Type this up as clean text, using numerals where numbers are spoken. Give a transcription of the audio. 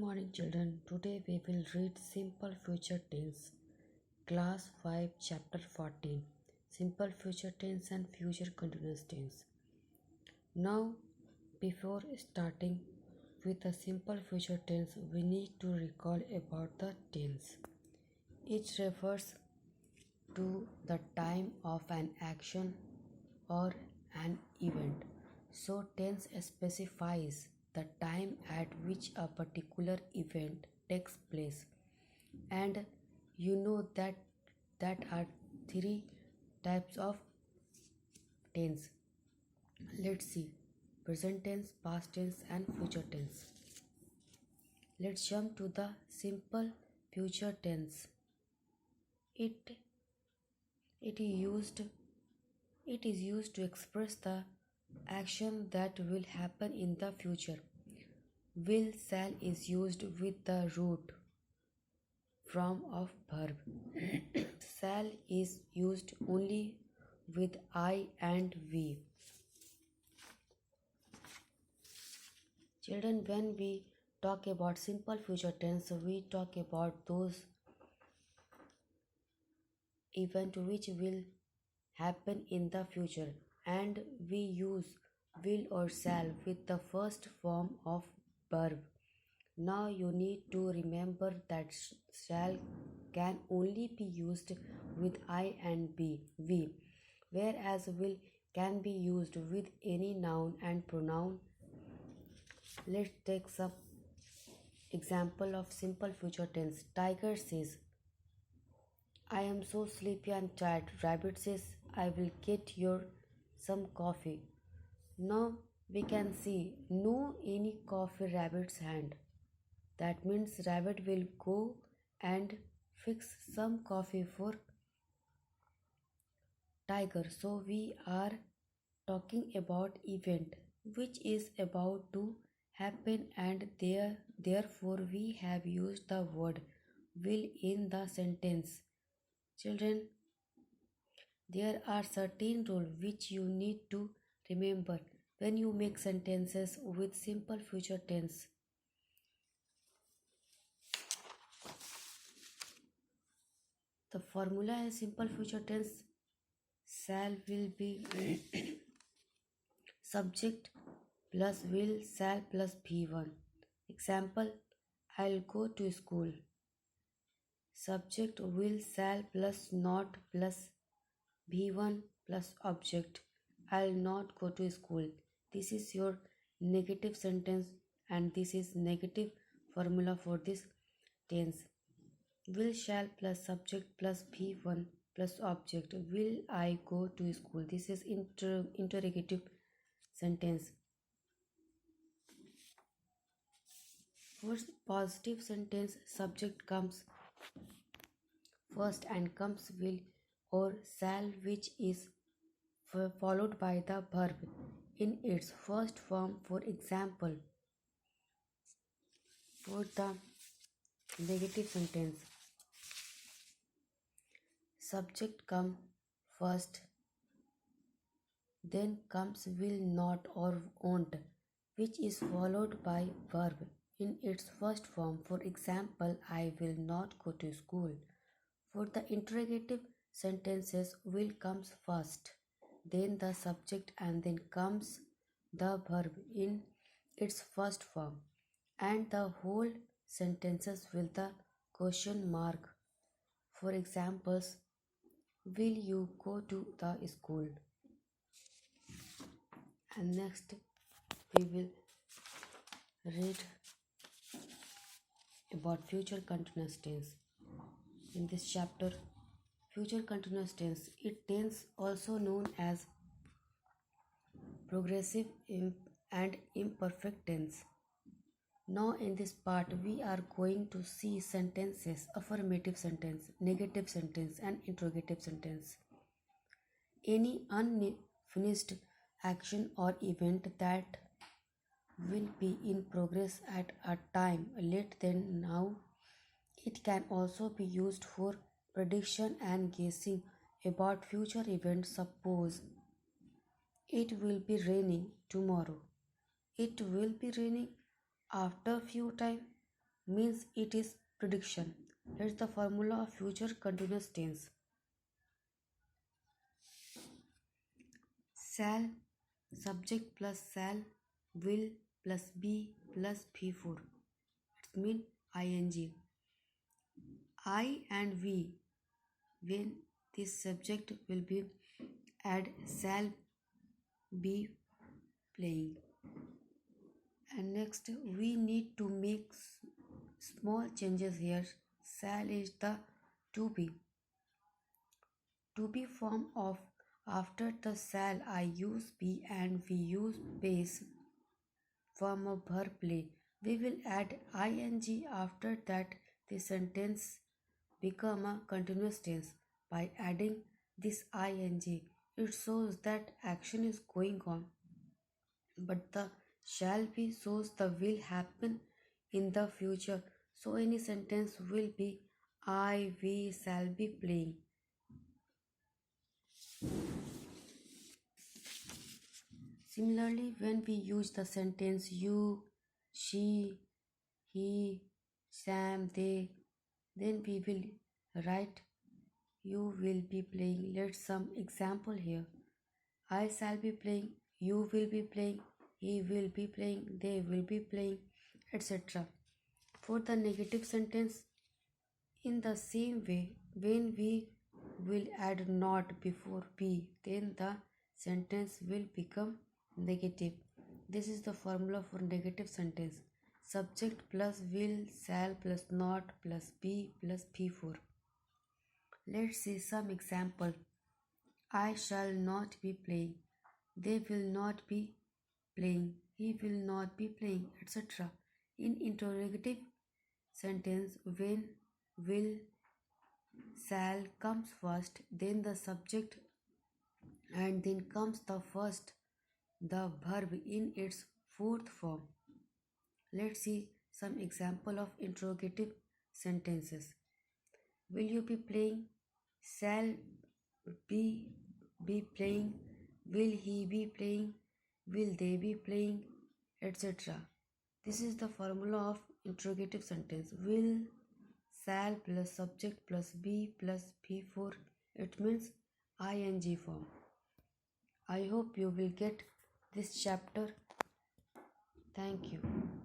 morning, children. Today we will read Simple Future Tense, Class 5, Chapter 14. Simple Future Tense and Future Continuous Tense. Now, before starting with the simple future tense, we need to recall about the tense. It refers to the time of an action or an event. So, tense specifies the time at which a particular event takes place. And you know that are three types of tense. Let's see: present tense, past tense, and future tense. Let's jump to the simple future tense. It it is used it is used to express the action that will happen in the future. Will shall is used with the root form of verb. Shall is used only with I and we. Children, when we talk about simple future tense, we talk about those events which will happen in the future, and we use will or shall with the first form of verb. Now you need to remember that shall can only be used with I and we, whereas will can be used with any noun and pronoun. Let's take some example of simple future tense. Tiger says, I am so sleepy and tired. Rabbit says, I will get your some coffee. Now we can see no any coffee rabbit's hand. That means rabbit will go and fix some coffee for tiger. So we are talking about event which is about to happen, and therefore we have used the word will in the sentence. Children, there are certain rules which you need to remember when you make sentences with simple future tense. The formula in simple future tense: shall will be subject plus will shall plus V1. Example: I'll go to school. Subject will shall plus not plus V1 plus object. I'll not go to school. This is your negative sentence, and this is negative formula for this tense. Will shall plus subject plus V1 plus object. Will I go to school? This is interrogative sentence. For positive sentence, subject comes first and comes will or shall, which is followed by the verb in its first form. For example, for the negative sentence, subject come first, then comes will not or won't, which is followed by verb in its first form. For example, I will not go to school. For the interrogative sentences, will comes first, then the subject, and then comes the verb in its first form, and the whole sentences with the question mark. For examples, will you go to the school? And next we will read about future continuous tense. In this chapter, future continuous tense, it tense also known as progressive and imperfect tense. Now in this part we are going to see sentences: affirmative sentence, negative sentence, and interrogative sentence. Any unfinished action or event that will be in progress at a time late than now. It can also be used for prediction and guessing about future events. Suppose it will be raining tomorrow. It will be raining after few time. means it is prediction. Here's the formula of future continuous tense. Shall subject plus shall will plus be plus p4. It means ing. I and we, when this subject will be add shall be playing. And next we need to make small changes here. Shall is the to be form of after the shall I use be and we use base form of verb play. We will add ing after that the sentence become a continuous tense. By adding this ing, it shows that action is going on, but the shall be shows the will happen in the future. So any sentence will be I we shall be playing. Similarly, when we use the sentence you, she, he, Sam, they, then we will write you will be playing. Let's some example here. I shall be playing, you will be playing, he will be playing, they will be playing, etc. For the negative sentence, in the same way, when we will add not before be, then the sentence will become negative. This is the formula for negative sentence. Subject plus will, shall plus not plus be plus p4. Let's see some example. I shall not be playing. They will not be playing. He will not be playing, etc. In interrogative sentence, when will, shall comes first, then the subject, and then comes the first, the verb in its fourth form. Let's see some example of interrogative sentences. Will you be playing? Shall be be playing? Will he be playing? Will they be playing? Etc. This is the formula of interrogative sentence. Will, shall plus subject plus be plus p4. It means ing form. I hope you will get this chapter. Thank you.